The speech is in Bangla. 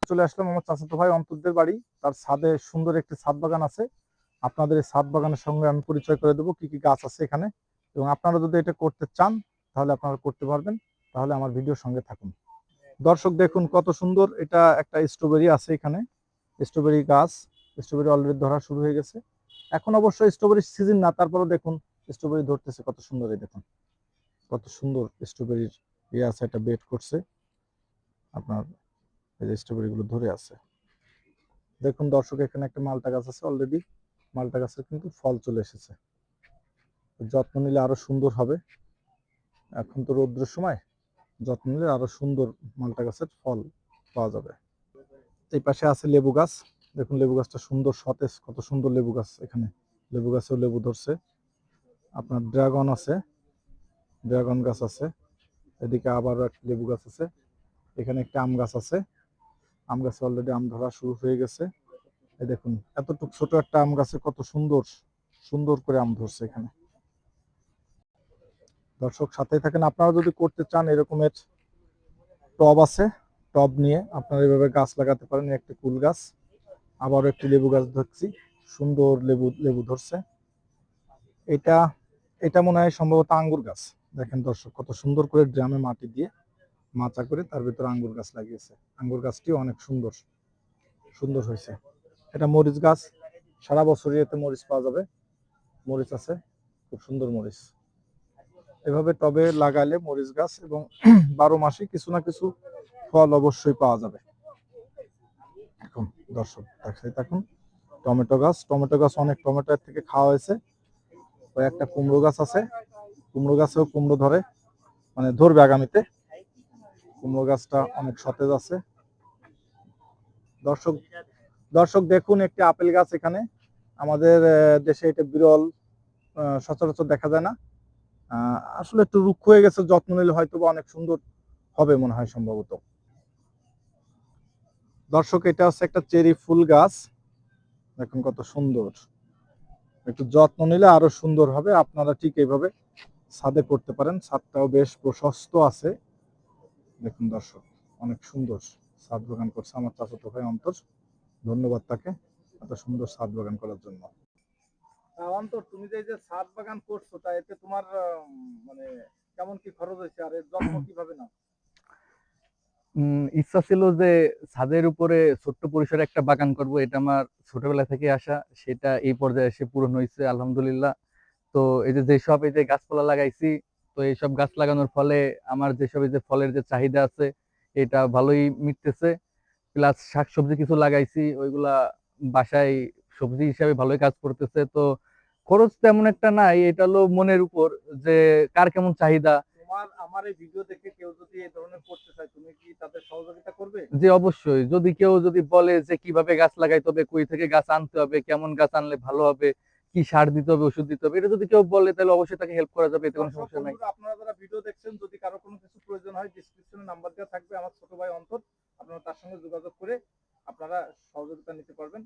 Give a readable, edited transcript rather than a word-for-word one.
চলে আসলাম আমার চাচাতো ভাই অন্তরদের বাড়ি। তার ছাদে সুন্দর একটি ছাদ বাগান আছে। আপনাদের এই ছাদ বাগানের সঙ্গে আমি পরিচয় করে দেবো কি কি গাছ আছে এখানে, এবং আপনারা যদি এটা করতে চান তাহলে আপনারা করতে পারবেন। তাহলে আমার ভিডিওর সঙ্গে থাকুন। দর্শক দেখুন কত সুন্দর, এটা একটা স্ট্রবেরি আছে এখানে, স্ট্রবেরি গাছ। স্ট্রবেরি অলরেডি ধরা শুরু হয়ে গেছে। এখন অবশ্য স্ট্রবেরির সিজন না, তারপরেও দেখুন স্ট্রবেরি ধরতেছে কত সুন্দর। এই দেখুন কত সুন্দর স্ট্রবেরির ইয়ে আছে, একটা বেড করছে আপনার। এই যে স্ট্রবেরি গুলো ধরে আছে দেখুন দর্শক, এখানে একটা মালটা গাছ আছে অলরেডি। মালটা গাছের কিন্তু ফল চলে এসেছে, যত্ন নিলে আরো সুন্দর হবে। এখন তো রৌদ্রের সময়, যত্ন নিলে আরো সুন্দর মালটা গাছের ফল পাওয়া যাবে। এই পাশে আছে লেবু গাছ। দেখুন লেবু গাছটা সুন্দর সতেজ, কত সুন্দর লেবু গাছ। এখানে লেবু গাছেও লেবু ধরছে। আপনার ড্রাগন আছে, ড্রাগন গাছ আছে। এদিকে আবার একটা লেবু গাছ আছে। এখানে একটা আম গাছ আছে, আম গাছে অলরেডি আম ধরা শুরু হয়ে গেছে। এই দেখুন এতটুকু ছোট একটা আম গাছে কত সুন্দর সুন্দর করে আম ধরছে এখানে। দর্শক সাথেই থাকেন। আপনারা যদি করতে চান এরকমের টব আছে, টব নিয়ে আপনারা এভাবে গাছ লাগাতে পারেন। একটা কুল গাছ, আবারও একটি লেবু গাছ ধরছি, সুন্দর লেবু লেবু ধরছে। এটা এটা মনে হয় সম্ভবত আঙ্গুর গাছ। দেখেন দর্শক কত সুন্দর করে ড্রামে মাটি দিয়ে মাচা করে তার ভিতরে আঙ্গুর গাছ লাগিয়েছে। আঙ্গুর গাছটি অনেক সুন্দর সুন্দর হয়েছে। এটা মরিচ গাছ, সারা বছরই এতে মরিচ পাওয়া যাবে। মরিচ আছে, খুব সুন্দর মরিচ। এভাবে টবে লাগালে মরিচ গাছ এবং 12 মাসে কিছু না কিছু ফল অবশ্যই পাওয়া যাবে। এখন দর্শক দেখাই থাকুন টমেটো গাছ। টমেটো গাছ অনেক টমেটো থেকে খাওয়া হয়েছে। ওই একটা কুমড়ো গাছ আছে, কুমড়ো গাছেও কুমড়ো ধরে, মানে ধরবে আগামীতে। কুমড়ো গাছটা অনেক সতেজ আছে। দর্শক দর্শক দেখুন একটি আপেল গাছ এখানে। আমাদের দেশে এটা বিরল, সচরাচর দেখা যায় না। আসলে একটু রুক্ষ হয়ে গেছে, যত্ন নিলে হয়তো বা অনেক সুন্দর হবে মনে হয় সম্ভবত। দর্শক এটা হচ্ছে একটা চেরি ফুল গাছ। দেখুন কত সুন্দর, একটু যত্ন নিলে আরো সুন্দর হবে। আপনারা ঠিক এইভাবে ছাদে করতে পারেন। ছাদটাও বেশ প্রশস্ত আছে। দেখুন দর্শক অনেক সুন্দর ছাদ বাগান করছে আমার চাচাতো ভাই অন্তর। ধন্যবাদ তাকে এত সুন্দর ছাদ বাগান করার জন্য। অন্তর, তুমি যে ছাদ বাগান করছো, তা এতে তোমার মানে কেমন কি খরচ হয়েছে, আর এর যত্ন কিভাবে নাও? ইচ্ছা ছিল যে ছাদের উপরে ছোট্ট পরিসরে একটা বাগান করব, এটা আমার ছোটবেলা থেকে আসা। সেটা এই পর্যায়ে এসে পূরণ হয়েছে আলহামদুলিল্লাহ। তো এই যে গাছপালা লাগাইছি, তো এইসব গাছ লাগানোর ফলে আমার যেসব এই যে ফলের যে চাহিদা আছে এটা ভালোই মিটতেছে। প্লাস শাকসবজি কিছু লাগাইছি, ওইগুলা বাসায় সবজি হিসাবে ভালোই কাজ করতেছে। তো খরচ তেমন একটা নাই, এটা হলো মনের উপর যে কার কেমন চাহিদা। তোমার আমার এই ভিডিও দেখে কেউ যদি এই ধরনের করতে চায়, তুমি কি তাদের সহযোগিতা করবে? যে অবশ্যই, যদি কেউ যদি বলে যে কিভাবে গাছ লাগাইতে হবে, কই থেকে গাছ আনতে হবে, কেমন গাছ আনলে ভালো হবে, কি সার দিতে হবে, ওষুধ দিতে হবে, এটা যদি কেউ বলে তাহলে অবশ্যই তাকে হেল্প করা যাবে, এতে কোনো দর্শক সমস্যা নাই। বন্ধুরা, আপনারা যারা ভিডিও দেখছেন, যদি কারো কোনো কিছু প্রয়োজন হয় ডিসক্রিপশনে নাম্বার দেওয়া থাকবে আমার ছোট ভাই অন্তর। আপনারা তার সঙ্গে যোগাযোগ করে আপনারা সহযোগিতা নিতে পারবেন।